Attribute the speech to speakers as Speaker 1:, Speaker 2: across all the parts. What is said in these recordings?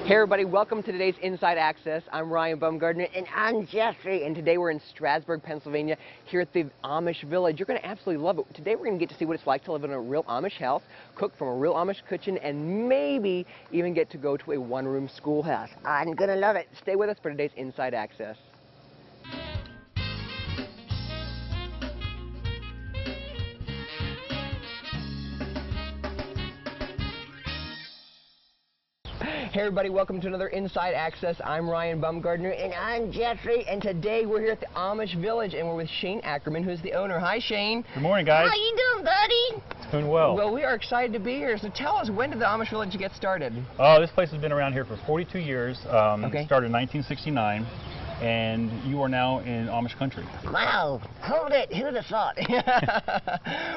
Speaker 1: Hey everybody, welcome to today's Inside Access. I'm Ryan Baumgartner and I'm Jeffrey, and today we're in Strasburg, Pennsylvania, here at the Amish Village. You're going to absolutely love it. Today we're going to get to see what it's like to live in a real Amish house, cook from a real Amish kitchen, and maybe even get to go to a one-room schoolhouse. I'm going to love it. Stay with us for today's Inside Access. Hey everybody, welcome to another Inside Access. I'm Ryan Baumgartner and I'm Jeffrey, and today we're here at the Amish Village and we're with Shane Ackerman, who's the owner. Hi Shane.
Speaker 2: Good morning, guys.
Speaker 3: How you doing, buddy?
Speaker 2: It's doing well.
Speaker 1: Well, we are excited to be here. So tell us, when did the Amish Village get started?
Speaker 2: Oh, this place has been around here for 42 years.
Speaker 1: Okay.
Speaker 2: Started in 1969. And you are now in Amish country.
Speaker 3: Wow, hold it, who'd have thought?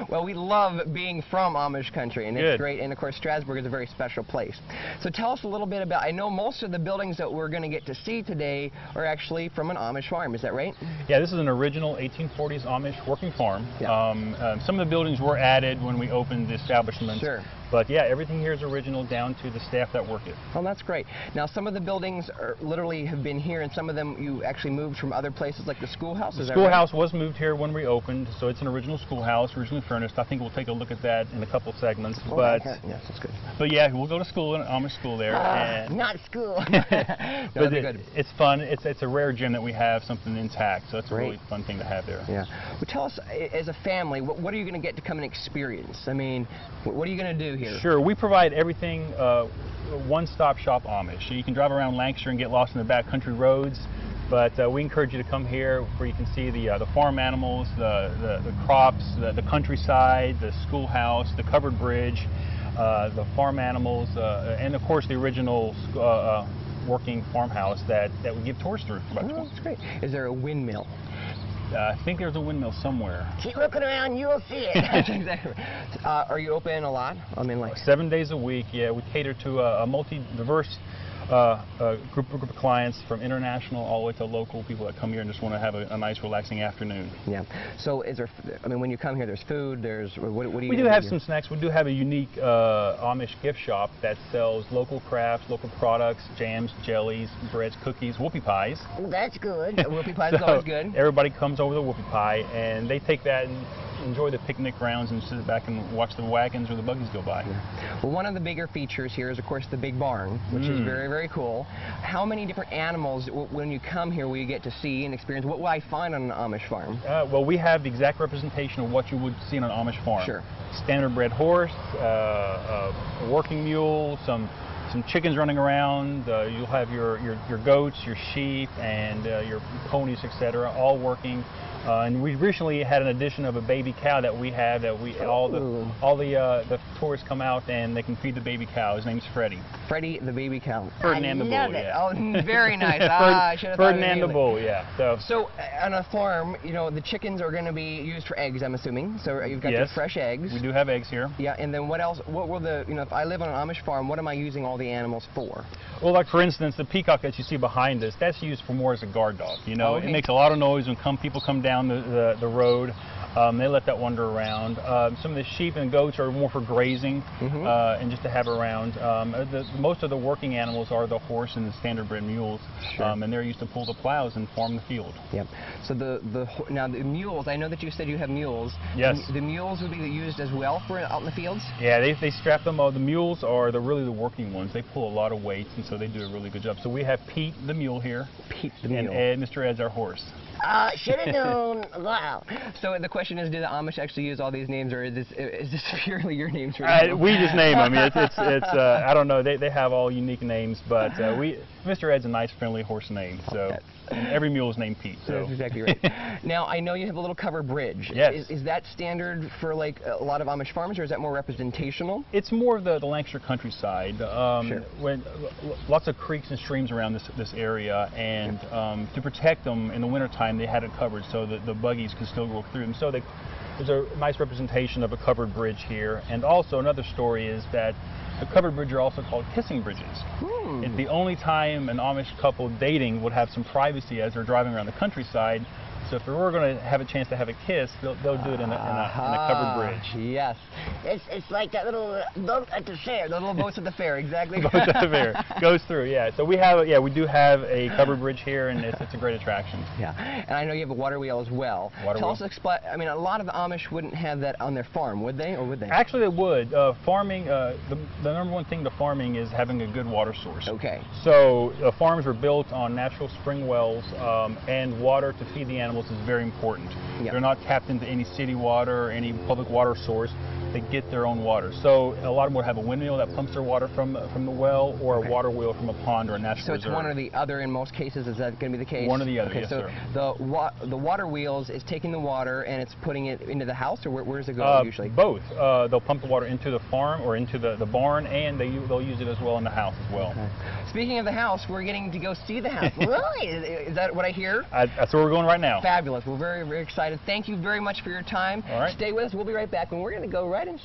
Speaker 1: Well, we love being from Amish country, and
Speaker 2: Good.
Speaker 1: It's great, and of course Strasburg is a very special place. So tell us a little bit about, I know most of the buildings that we're going to get to see today are actually from an Amish farm, is that right?
Speaker 2: Yeah, this is an original 1840s Amish working farm.
Speaker 1: Yeah.
Speaker 2: Some of the buildings were added when we opened the establishment.
Speaker 1: Sure.
Speaker 2: But yeah, everything here is original down to the staff that work it.
Speaker 1: Well, that's great. Now, some of the buildings literally have been here, and some of them you actually moved from other places, like the schoolhouse, is that right?
Speaker 2: The schoolhouse was moved here when we opened, so it's an original schoolhouse, originally furnished. I think we'll take a look at that in a couple of segments.
Speaker 1: Oh,
Speaker 2: but
Speaker 1: okay. Yes, that's good.
Speaker 2: But yeah, we'll go to school, an Amish school there. And
Speaker 3: Not school.
Speaker 2: but it's fun. It's a rare gem that we have something intact, so it's a really fun thing to have there.
Speaker 1: Yeah. Well, tell us, as a family, what are you going to get to come and experience? I mean, what are you going to do here?
Speaker 2: Sure, we provide everything one-stop shop Amish. You can drive around Lancashire and get lost in the backcountry roads, but we encourage you to come here where you can see the farm animals, the crops, the countryside, the schoolhouse, the covered bridge, the farm animals, and of course the original working farmhouse that we give tours through.
Speaker 1: Oh, that's great. Is there a windmill?
Speaker 2: I think there's a windmill somewhere.
Speaker 3: Keep looking around, you'll see it.
Speaker 1: Exactly. Are you open a lot? I mean, like
Speaker 2: 7 days a week. Yeah, we cater to a multi-diverse group of clients, from international all the way to local people that come here and just want to have a nice, relaxing afternoon.
Speaker 1: Yeah. So, is there? I mean, when you come here, there's food. There's what do you?
Speaker 2: We do have some snacks. We do have a unique Amish gift shop that sells local crafts, local products, jams, jellies, breads, cookies, whoopie pies.
Speaker 3: That's good.
Speaker 1: Whoopie pie is always good.
Speaker 2: Everybody comes over the whoopie pie, and they take that and enjoy the picnic grounds and sit back and watch the wagons or the buggies go by.
Speaker 1: Yeah. Well, one of the bigger features here is, of course, the big barn, which is very, very cool. How many different animals, when you come here, will you get to see and experience? What will I find on an Amish farm?
Speaker 2: Well, we have the exact representation of what you would see on an Amish farm.
Speaker 1: Sure.
Speaker 2: Standard bred horse, a working mule, some chickens running around. You'll have your goats, your sheep, and your ponies, etc., all working. And we recently had an addition of a baby cow that we have all the tourists come out and they can feed the baby cow. His name's Freddie.
Speaker 1: Freddie the baby cow.
Speaker 2: Ferdinand the bull.
Speaker 3: love it.
Speaker 2: Yeah.
Speaker 1: Oh, very nice. I should have thought of it
Speaker 2: Ferdinand the
Speaker 1: immediately.
Speaker 2: bull. Yeah.
Speaker 1: So, on a farm, you know, the chickens are going to be used for eggs, I'm assuming. So you've got the fresh eggs.
Speaker 2: We do have eggs here.
Speaker 1: Yeah, and then what else? What will if I live on an Amish farm, what am I using all the animals for?
Speaker 2: Well, like for instance, the peacock that you see behind us, that's used for more as a guard dog. You know,
Speaker 1: Okay.
Speaker 2: It makes a lot of noise when people come down the road. They let that wander around. Some of the sheep and goats are more for grazing and just to have around. Most of the working animals are the horse and the standard bred mules, and they're used to pull the plows and farm the field.
Speaker 1: Yep. So now the mules, I know that you said you have mules.
Speaker 2: Yes.
Speaker 1: The mules would be used as well for out in the fields?
Speaker 2: Yeah, they strap them. The mules are really the working ones. They pull a lot of weights, and so they do a really good job. So we have Pete the mule here.
Speaker 1: Pete the mule.
Speaker 2: And Mr. Ed's our horse.
Speaker 3: Should have known. Wow.
Speaker 1: So the question is, do the Amish actually use all these names, or is this purely your names?
Speaker 2: We just name them. It's I don't know. They have all unique names, but Mr. Ed's a nice, friendly horse name. So and every mule is named Pete. So
Speaker 1: that's exactly right. Now I know you have a little covered bridge.
Speaker 2: Yes.
Speaker 1: Is that standard for like a lot of Amish farms, or is that more representational?
Speaker 2: It's more of the Lancashire countryside. When lots of creeks and streams around this area, and to protect them in the wintertime, they had it covered so that the buggies could still go through them. So there's a nice representation of a covered bridge here. And also another story is that the covered bridges are also called kissing bridges. It's the only time an Amish couple dating would have some privacy as they're driving around the countryside. So if they were going to have a chance to have a kiss, they'll do it in a covered bridge.
Speaker 1: Yes.
Speaker 3: It's like that little boat at the fair.
Speaker 1: The little boats at the fair, exactly.
Speaker 2: Boats at the fair. Goes through, yeah. So we do have a covered bridge here, and it's a great attraction.
Speaker 1: Yeah, and I know you have a water wheel as well. Tell us, I mean, a lot of the Amish wouldn't have that on their farm, would they, or would they?
Speaker 2: Actually, they would. Farming, the number one thing to farming is having a good water source.
Speaker 1: Okay.
Speaker 2: So farms were built on natural spring wells, and water to feed the animals is very important.
Speaker 1: Yep.
Speaker 2: They're not tapped into any city water or any public water source. They get their own water. So a lot of them would have a windmill that pumps their water from the well, or a water wheel from a pond or a natural reserve.
Speaker 1: So it's one or the other in most cases. Is that going to be the case?
Speaker 2: One or the other.
Speaker 1: Okay,
Speaker 2: yes,
Speaker 1: so
Speaker 2: sir.
Speaker 1: the water wheels is taking the water and it's putting it into the house, or where does it go usually?
Speaker 2: Both. They'll pump the water into the farm or into the barn, and they'll use it as well in the house as well.
Speaker 1: Okay. Speaking of the house, we're getting to go see the house. Really? Is that what I hear?
Speaker 2: That's where we're going right now.
Speaker 1: Fabulous. We're very, very excited. Thank you very much for your time.
Speaker 2: All right.
Speaker 1: Stay with us. We'll be right back, and we're going to go right inside.